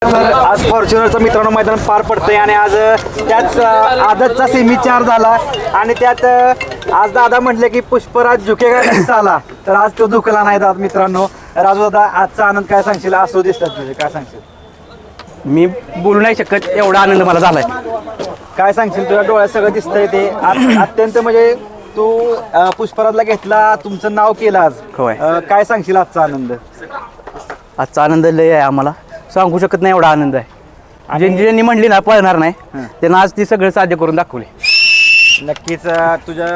आज फॉर्च्युनरचं मित्रांनो मैदान पार पडतंय आणि आज त्याच आदतचा सेमी 4 झाला आणि त्यात आज दादा म्हटले की पुष्पराज झुकेगा नाही आला, तर आज तो झुकला नाही दादा. मित्रांनो राजू दादा, आजचा आनंद काय सांगशील? असं दिसतात तुझे, काय सांगशील? मी बोलू नाही शकत, एवढा आनंद मला झालाय. काय सांगशील? तुझ्या डोळ्यात सगळं दिसतंय ते अत्यंत, म्हणजे तू पुष्पराजला घेतला, तुमचं नाव केलं आज. होय. काय सांगशील आजचा आनंद? आजचा आनंद लय आहे, आम्हाला सांगू शकत नाही एवढा आनंद आहे. ज्यांनी म्हणली ना पळणार नाही, त्यांना आज ती सगळं साध्य करून दाखवले. नक्कीच तुझ्या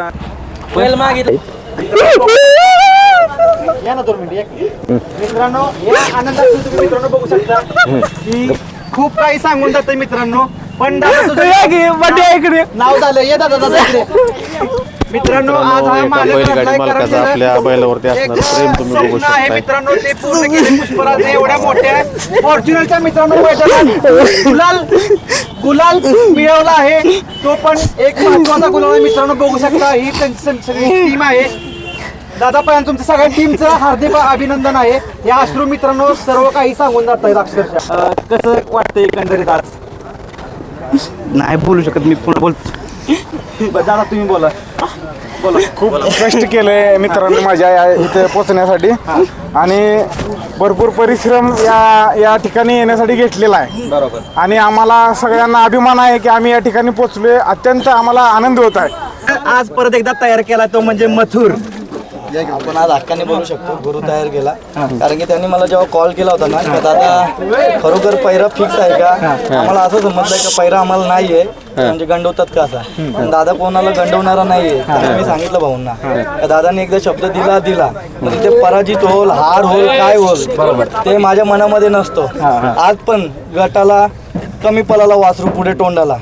या ना 2 मिनिट. मित्रांनो या आनंदात तुम्ही मित्रांनो बघू शकता की खूप काही सांगून जातं मित्रांनो. पण दादा तुझं नाव झालं, ये दादा दादा इकडे. मित्रांनो आज हा मालकाचा आपल्या बैलावरती असणार प्रेम तुम्ही बघू शकता. मित्रांनो ते पूर्ण केले पुष्पराजने एवढ्या मोठ्या फॉर्च्युनरच्या मित्रांनो मैदानात गुलाल मिळवला आहे. तो पण एक महत्वाचा गुलाल आहे मित्रांनो, बघू शकता. ही सगळी टीम आहे. दादा पण तुमचं सगळ्या टीमचं हार्दिक अभिनंदन आहे. या अश्रू मित्रांनो सर्व काही सांगून जात आहेत अक्षरशः. कसं वाटतंय एकंदरीत आज? नाही बोलू शकत मी, पुन्हा बोलतो. दादा तुम्ही बोला. खूप कष्ट केले मित्रांनी माझ्या इथे पोहोचण्यासाठी आणि भरपूर परिश्रम या ठिकाणी येण्यासाठी घेतलेला आहे. बरोबर. आणि आम्हाला सगळ्यांना अभिमान आहे की आम्ही या ठिकाणी पोहोचलोय. अत्यंत आम्हाला आनंद होत आहे. आज परत एकदा तयार केला तो म्हणजे मथुर. आपण आज हक्काने बोलू शकतो गुरु तयार केला, कारण की त्यांनी मला जेव्हा कॉल केला होता ना का दादा खरोखर पैरा फिक्स आहे का, आम्हाला असं समजलंय का पैरा आम्हाला नाहीये, म्हणजे गंडवतात का असा. पण दादा कोणाला गंडवणारा नाहीये. मी सांगितलं भाऊंना का दादाने एकदा शब्द दिला म्हणजे ते पराजित होल, हार होल, काय होल, बरोबर ते माझ्या मनामध्ये नसतो. आज पण गटाला कमी पलाला वासरू पुढे तोंडाला,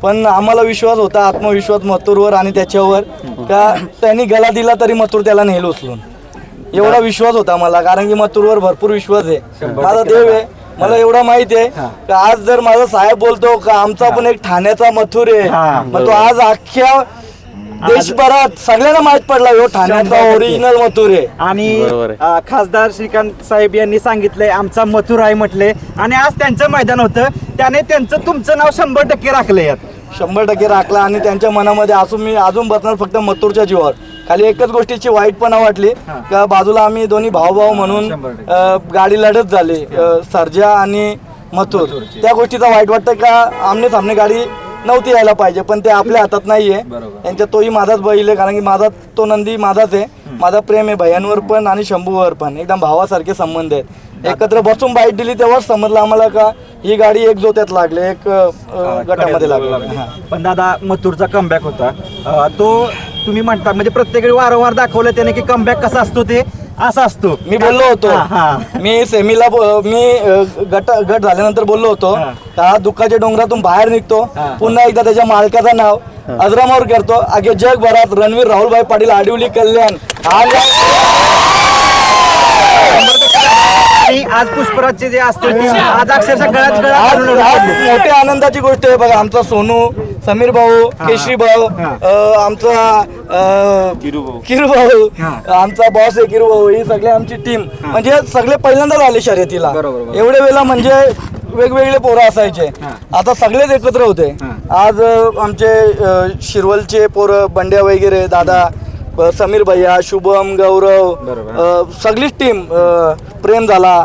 पण आम्हाला विश्वास होता, आत्मविश्वास मथुरवर आणि त्याच्यावर का त्यांनी गला दिला तरी मथुर त्याला नेल उचलून, एवढा विश्वास होता मला. कारण की मथुरवर भरपूर विश्वास आहे, माझा देव आहे. मला एवढा माहिती आहे का आज जर माझा साहेब बोलतो का आमचा पण एक ठाण्याचा मथुर आहे, मग तो आज अख्ख्या देशभरात सगळ्यांना माहित पडला हो ठाण्याचा ओरिजिनल मथुर आहे. आणि खासदार श्रीकांत साहेब यांनी सांगितलंय आमचा मथुर आहे म्हटले, आणि आज त्यांचं मैदान होतं, त्याने तुमचं नाव 100% राखलं यात. 100% राखला आणि त्यांच्या मनामध्ये असून मी अजून बसणार फक्त मथुरच्या जीवावर. खाली एकच गोष्टीची वाईटपणा वाटली का बाजूला आम्ही दोन्ही भाऊ म्हणून गाडी लढत झाली, सर्जा आणि मथुर. त्या गोष्टीचा वाईट वाटतं का आमने सामने गाडी नव्हती यायला पाहिजे, पण ते आपल्या हातात नाहीये. त्यांच्या तोही माझाच बैल आहे, कारण की माझा तो नंदी माझाच आहे. माझा प्रेम आहे भैयांवर पण आणि शंभूवर पण, एकदम भावासारखे संबंध आहेत. एकत्र बसून बाईट दिली तेव्हाच समजलं आम्हाला का ही गाडी एक जोत्यात लागली, एक गटामध्ये लागली. पण दादा मथुरचा कमबॅक होता, तो तुम्ही म्हणता म्हणजे प्रत्येक वारंवार दाखवलं त्याने की कमबॅक कसा असतो ते असा असतो. मी बोललो होतो, मी सेमीला गट झाल्यानंतर बोललो होतो का दुःखाच्या डोंगरातून बाहेर निघतो, पुन्हा एकदा त्याच्या मालकाचं नाव अजरामर करतो. अगे जगभरात रणवीर राहुलभाई पाटील आडिवली कल्याण. आज पुष्पराजचे जे असतो आज अक्षरशः मोठ्या आनंदाची गोष्ट आहे. बघा आमचा सोनू, समीर भाऊ, केशरी भाऊ, आमचा किरू भाऊ, आमचा बॉस आहे किरू भाऊ, ही सगळे आमची टीम म्हणजे सगळे पहिल्यांदाच आले शर्यतीला. एवढे वेळेला म्हणजे वेगवेगळे पोरं असायचे, आता सगळेच एकत्र होते. आज आमचे शिरवलचे पोरं बंड्या वगैरे, दादा, समीर भैया, शुभम, गौरव, सगळीच टीम, प्रेम झाला,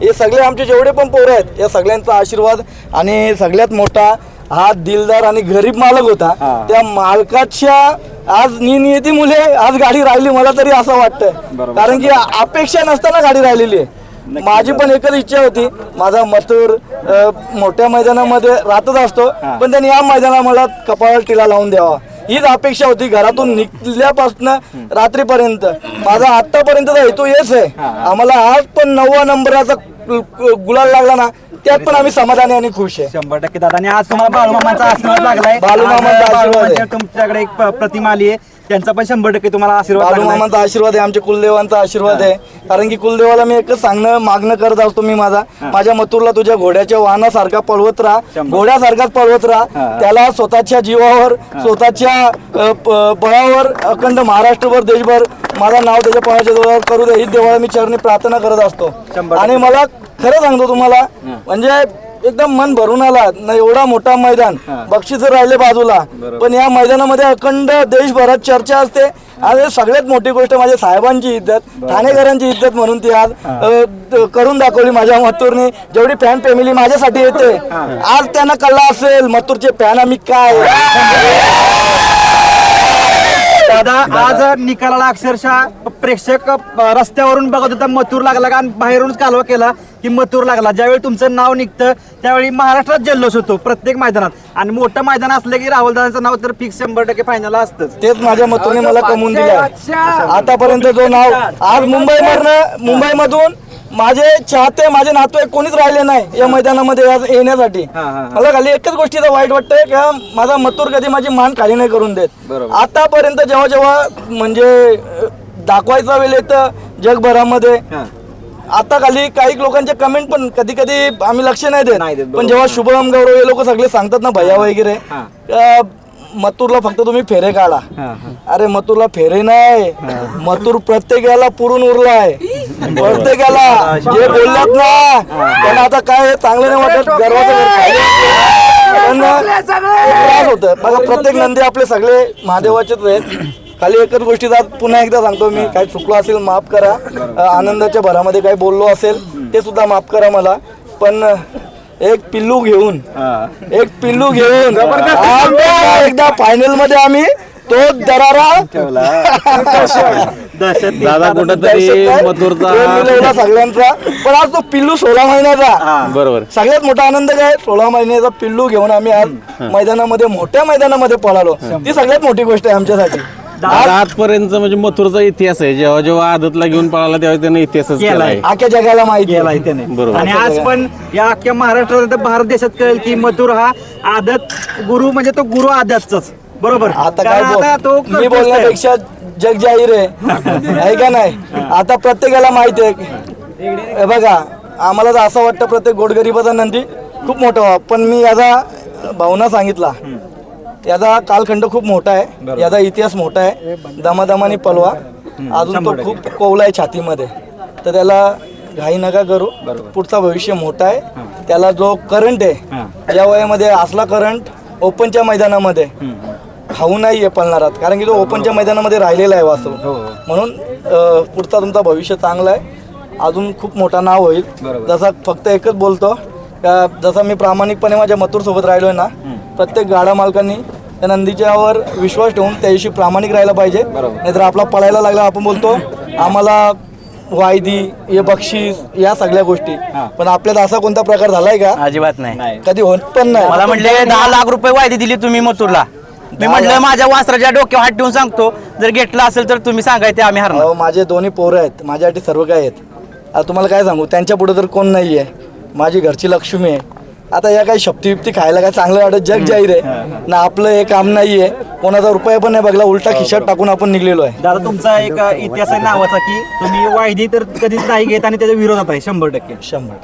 हे सगळे आमचे जेवढे पण पोरं आहेत या सगळ्यांचा आशीर्वाद. आणि सगळ्यात मोठा हा दिलदार आणि गरीब मालक होता, त्या मालकाच्या आज नियती मुले आज गाडी राहिली मला तरी असं वाटतं, कारण की अपेक्षा नसताना गाडी राहिलेली आहे. माझी पण एकच इच्छा होती, माझा मथुर मोठ्या मैदानामध्ये राहतच असतो, पण त्यांनी या मैदानाला मला कपाळाला टिळा लावून द्यावा हीच अपेक्षा होती. घरातून निघल्यापासून रात्रीपर्यंत माझा आतापर्यंतचा हेतू हेच आहे. आम्हाला आज पण 9व्या नंबराचा गुलाल लागला ना, त्यात पण आम्ही समाधानी आणि खुश आहे. 100% दादा. आणि आज तुम्हाला बालूमामाचा आशीर्वाद लागलाय. बालूमामाचा आशीर्वाद आहे. तुमच्याकडे एक प्रतिमा आली आहे, त्यांचा पण 100% तुम्हाला आशीर्वाद. बालूमामाचा आशीर्वाद आहे, आमच्या कुलदेवांचा आशीर्वाद आहे. कारण की कुलदेवाला मी एकच मागणं करत असतो मी माझ्या मथुरला तुझ्या घोड्याच्या वाहनासारखा पळवत राहा, घोड्यासारखाच पळवत राहा. त्याला स्वतःच्या जीवावर, स्वतःच्या बळावर अखंड महाराष्ट्रभर, देशभर माझं नाव त्याच्या पळाच्या जोरावर करू दे, हीच देवाला मी चरणी प्रार्थना करत असतो. आणि मला खरं सांगतो तुम्हाला, म्हणजे एकदम मन भरून आला ना, एवढा मोठा मैदान, बक्षीस राहिले बाजूला, पण या मैदानामध्ये अखंड देशभरात चर्चा असते. आणि सगळ्यात मोठी गोष्ट माझ्या साहेबांची इज्जत, ठाणेकरांची इज्जत म्हणून ती आज करून दाखवली माझ्या मथुरने. जेवढी फॅन फॅमिली माझ्यासाठी येते, आज त्यांना कळला असेल मथुरचे फॅन आम्ही काय. दादा आज निकालाला अक्षरशः प्रेक्षक रस्त्यावरून बघत होता मथुर लागला का, आणि बाहेरूनच कालवा केला की मथुर लागला. ज्यावेळी तुमचं नाव निघतं त्यावेळी महाराष्ट्रात जल्लोष होतो प्रत्येक मैदानात, आणि मोठं मैदान असलं की राहुल दादांचं नाव तर फिक्स 100% फायनल असतंच. तेच माझ्या मथुरने मला कमवून दिलं आतापर्यंत जो नाव. आज मुंबईमधून माझे चाहते, माझे नातेवाईक कोणीच राहिले नाही या मैदानामध्ये आज येण्यासाठी. मला खाली एकच गोष्टीचं वाईट वाटतंय का माझा मथुर कधी माझी मान खाली नाही करून देत. आतापर्यंत जेव्हा जेव्हा म्हणजे दाखवायचा वेळ येतं जगभरामध्ये, आता खाली काही लोकांचे कमेंट पण कधी कधी आम्ही लक्ष नाही देत, पण जेव्हा शुभम गौरव हे लोक सगळे सांगतात ना भैया वगैरे, मथुरला फक्त तुम्ही फेरे काढा. अरे मथुरला फेरे नाही, मथुर प्रत्येकाला पुरून उरलाय. प्रत्येकाला जे बोललात ना त्यांना आता काय चांगलं नाही वाटत, गर्वाचं त्रास होत बघा. प्रत्येक नंदी आपले सगळे महादेवाचेच आहेत. खाली एकच गोष्टीचा पुन्हा एकदा सांगतो, मी काही चुकलो असेल माफ करा, आनंदाच्या भरामध्ये काही बोललो असेल ते सुद्धा माफ करा मला. पण एक पिल्लू घेऊन एकदा फायनल मध्ये आम्ही तो दरारा दादा कुठंतरी मथुरचा सगळ्यांचा. पण आज तो पिल्लू 16 महिन्याचा, बरोबर सगळ्यात मोठा आनंद काय, 16 महिन्याचा पिल्लू घेऊन आम्ही आज मैदानामध्ये मोठ्या मैदानामध्ये पळालो. ती सगळ्यात मोठी गोष्ट आहे आमच्यासाठी. आजपर्यंत म्हणजे मथुरचा इतिहास आहे, जेव्हा जेव्हा आदतला घेऊन पळाला तेव्हा त्याने इतिहासच केला आहे. अख्ख्या जगाला माहिती केलाय त्याने. बरोबर. आणि आज पण या अख्ख्या महाराष्ट्रात भारत देशात कळेल की मथुर हा आदत गुरु, म्हणजे तो गुरु आदतचाच. बरोबर. आता कारण काय आता तो मी बोलण्यापेक्षा जग जाहीर आहे का नाही. आता प्रत्येकाला माहिती आहे. हे बघा आम्हाला तर असं वाटतं प्रत्येक गोडगरीबाचा नंदी खूप मोठा व्हावा, पण मी याचा भावना सांगितला. याचा कालखंड खूप मोठा आहे, याचा इतिहास मोठा आहे. दमादमाने पलवा, अजून तो खूप कोवला आहे छातीमध्ये, तर त्याला घाई नका करू. पुढचा भविष्य मोठा आहे. त्याला जो करंट आहे या वयामध्ये असला करंट ओपनच्या मैदानामध्ये खाऊ नाहीये पळणारात, कारण की तो ओपनच्या मैदानामध्ये राहिलेला आहे वासरू. म्हणून पुढचा तुमचा भविष्य चांगला आहे, अजून खूप मोठा नाव होईल. जसा फक्त एकच बोलतो, जसा मी प्रामाणिकपणे माझ्या मथुर सोबत राहिलोय ना, प्रत्येक गाडा मालकांनी त्या नंदीच्यावर विश्वास ठेवून त्याविषयी प्रामाणिक राहायला पाहिजे. नाहीतर आपला पळायला लागला आपण बोलतो आम्हाला वायदी, हे बक्षीस, या सगळ्या गोष्टी, पण आपल्यात असा कोणता प्रकार झालाय का? अजिबात नाही. कधी होत पण नाही. मला म्हटले 10 लाख रुपये वायदी दिली तुम्ही मथुरला. मी म्हटलं माझ्या वासराच्या डोक्यावर हात ठेवून सांगतो, जर घेतला असेल तर तुम्ही सांगायचे आम्ही हरणार. माझे दोन्ही पोरं आहेत, माझ्यासाठी सर्व काय आहेत. आता तुम्हाला काय सांगू, त्यांच्या पुढे तर कोण नाहीये. माझी घरची लक्ष्मी आहे. आता या काही शक्ती बिप्ती खायला काय चांगलं वाटत, जग जाहीर आहे ना. आपलं हे काम नाहीये, कोणाचा रुपया पण नाही बघला, उलटा खिशात टाकून आपण निघलेलो आहे. दादा तुमचा एक इतिहास आहे नावाचा की तुम्ही वायदी तर कधीच नाही घेत आणि त्याच्या विरोधात आहे 100%.